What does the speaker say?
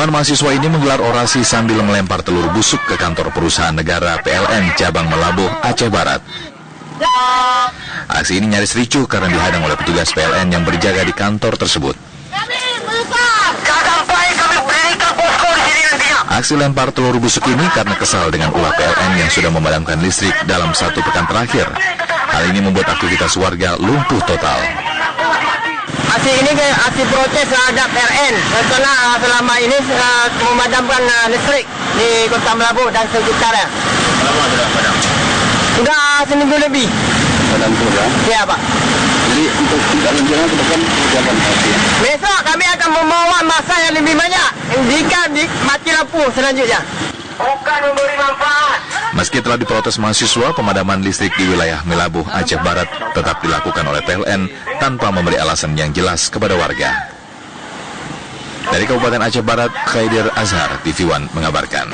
Puluhan mahasiswa ini menggelar orasi sambil melempar telur busuk ke kantor perusahaan negara PLN Cabang Melabuh, Aceh Barat. Aksi ini nyaris ricuh karena dihadang oleh petugas PLN yang berjaga di kantor tersebut. Aksi lempar telur busuk ini karena kesal dengan ulah PLN yang sudah memadamkan listrik dalam 1 pekan terakhir. Hal ini membuat aktivitas warga lumpuh total. Aksi ini aksi protes terhadap PLN karena selama ini memadamkan listrik di Kota Melabuh dan sekitarnya. Lama sudah padam? Sudah seminggu lebih. Padam sudah? Ya, Pak. Jadi untuk tidak rencana ke depan persiapan apa? Besok kami akan membawa massa yang lebih banyak jika mati lampu selanjutnya. Bukan memberi manfaat. Meski telah diprotes mahasiswa, pemadaman listrik di wilayah Melabuh, Aceh Barat tetap dilakukan oleh PLN tanpa memberi alasan yang jelas kepada warga. Dari Kabupaten Aceh Barat, Khaidir Azhar, TV One mengabarkan.